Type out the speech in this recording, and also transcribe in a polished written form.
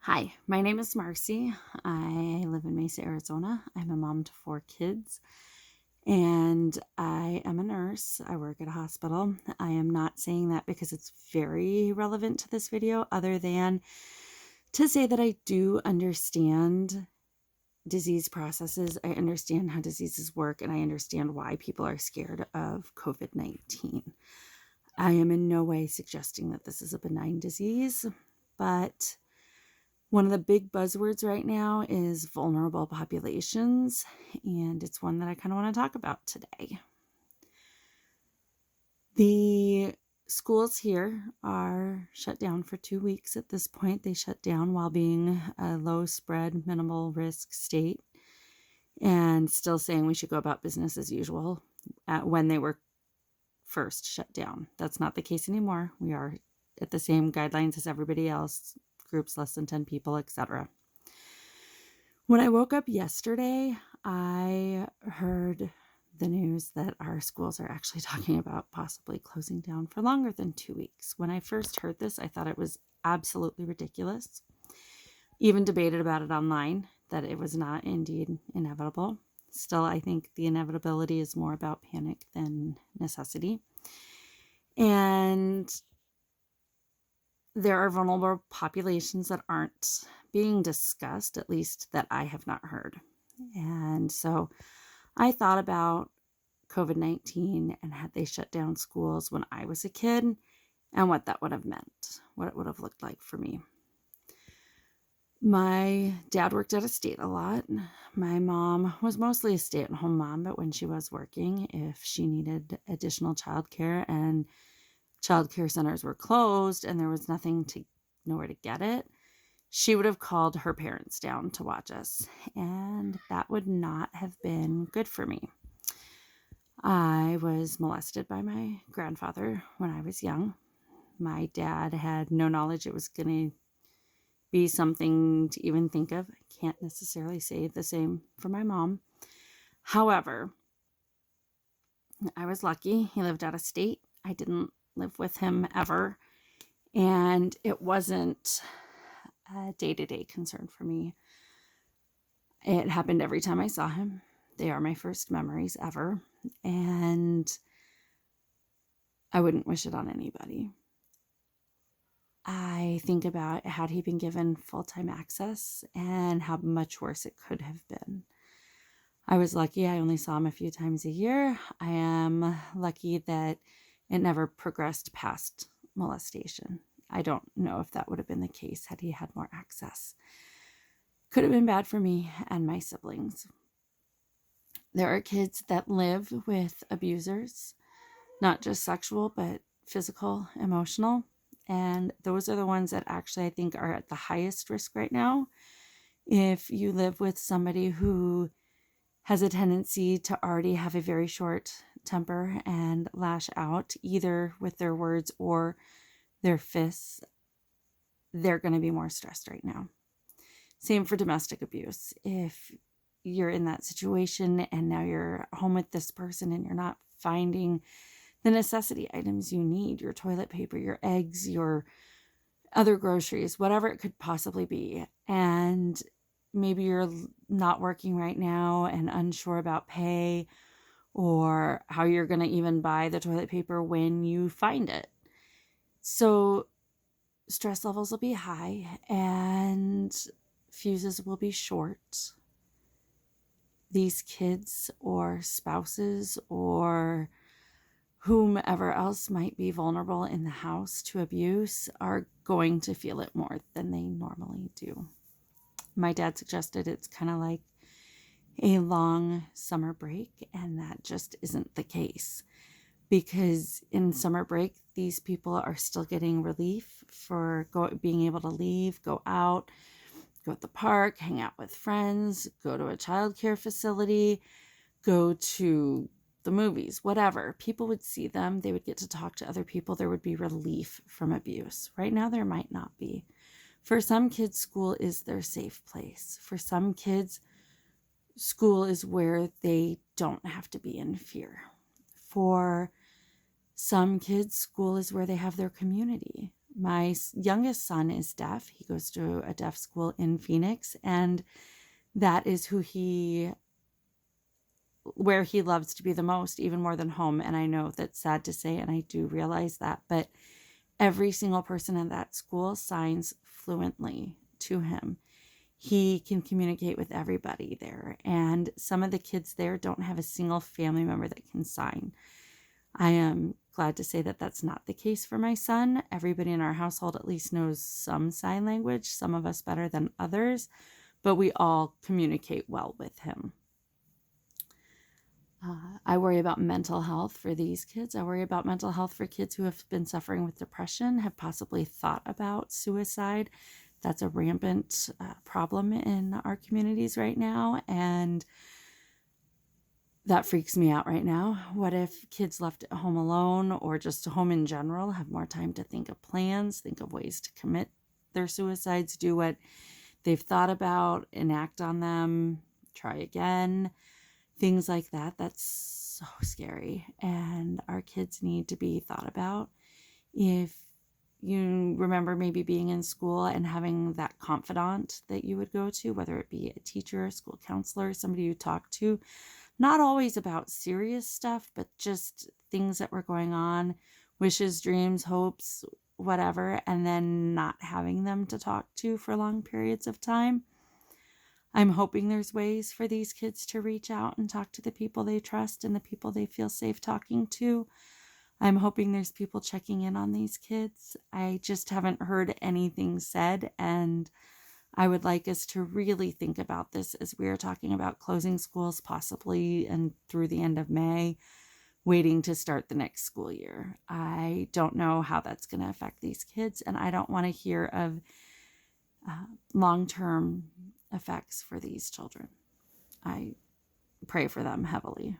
Hi, my name is Marcy. I live in Mesa, Arizona. I'm a mom to 4 kids and I am a nurse. I work at a hospital. I am not saying that because it's very relevant to this video, other than to say that I do understand disease processes. I understand how diseases work and I understand why people are scared of COVID-19. I am in no way suggesting that this is a benign disease, but one of the big buzzwords right now is vulnerable populations, and it's one that I kind of want to talk about today. The schools here are shut down for 2 weeks at this point. They shut down while being a low spread, minimal risk state and still saying we should go about business as usual when they were first shut down. That's not the case anymore. We are at the same guidelines as everybody else, groups less than 10 people, etc. When I woke up yesterday, I heard the news that our schools are actually talking about possibly closing down for longer than 2 weeks. When I first heard this, I thought it was absolutely ridiculous. Even debated about it online, that it was not indeed inevitable. Still, I think the inevitability is more about panic than necessity. And there are vulnerable populations that aren't being discussed, at least that I have not heard. And so I thought about COVID-19 and had they shut down schools when I was a kid and what that would have meant, what it would have looked like for me. My dad worked out of state a lot. My mom was mostly a stay-at-home mom, but when she was working, if she needed additional childcare and childcare centers were closed and there was nowhere to get it, she would have called her parents down to watch us, and that would not have been good for me. I was molested by my grandfather when I was young. My dad had no knowledge it was going to be something to even think of. I can't necessarily say the same for my mom. However, I was lucky. He lived out of state. I didn't live with him ever, and it wasn't a day-to-day concern for me. It happened every time I saw him. They are my first memories ever, and I wouldn't wish it on anybody. I think about had he been given full-time access and how much worse it could have been. I was lucky I only saw him a few times a year. I am lucky that it never progressed past molestation. I don't know if that would have been the case had he had more access. Could have been bad for me and my siblings. There are kids that live with abusers, not just sexual, but physical, emotional. And those are the ones that actually I think are at the highest risk right now. If you live with somebody who has a tendency to already have a very short temper and lash out, either with their words or their fists, they're going to be more stressed right now. Same for domestic abuse. If you're in that situation and now you're home with this person and you're not finding the necessity items you need, your toilet paper, your eggs, your other groceries, whatever it could possibly be, and maybe you're not working right now and unsure about pay or how you're going to even buy the toilet paper when you find it. So stress levels will be high and fuses will be short. These kids or spouses or whomever else might be vulnerable in the house to abuse are going to feel it more than they normally do. My dad suggested it's kind of like a long summer break, and that just isn't the case. Because in summer break, these people are still getting relief for being able to leave, go out, go at the park, hang out with friends, go to a childcare facility, go to the movies, whatever. People would see them. They would get to talk to other people. There would be relief from abuse. Right now, there might not be. For some kids, school is their safe place. For some kids, school is where they don't have to be in fear. For some kids, school is where they have their community. My youngest son is deaf. He goes to a deaf school in Phoenix, and that is where he loves to be the most, even more than home. And I know that's sad to say, and I do realize that, but every single person in that school signs fluently to him. He can communicate with everybody there. And some of the kids there don't have a single family member that can sign. I am glad to say that that's not the case for my son. Everybody in our household at least knows some sign language, some of us better than others, but we all communicate well with him. I worry about mental health for these kids. I worry about mental health for kids who have been suffering with depression, have possibly thought about suicide. That's a rampant problem in our communities right now, and that freaks me out right now. What if kids left at home alone, or just home in general, have more time to think of plans, think of ways to commit their suicides, do what they've thought about, enact on them, try again, things like that? That's so scary, and our kids need to be thought about. If you remember maybe being in school and having that confidant that you would go to, whether it be a teacher, a school counselor, somebody you talk to, not always about serious stuff, but just things that were going on, wishes, dreams, hopes, whatever, and then not having them to talk to for long periods of time. I'm hoping there's ways for these kids to reach out and talk to the people they trust and the people they feel safe talking to. I'm hoping there's people checking in on these kids. I just haven't heard anything said, and I would like us to really think about this as we are talking about closing schools possibly and through the end of May, waiting to start the next school year. I don't know how that's going to affect these kids, and I don't want to hear of long-term effects for these children. I pray for them heavily.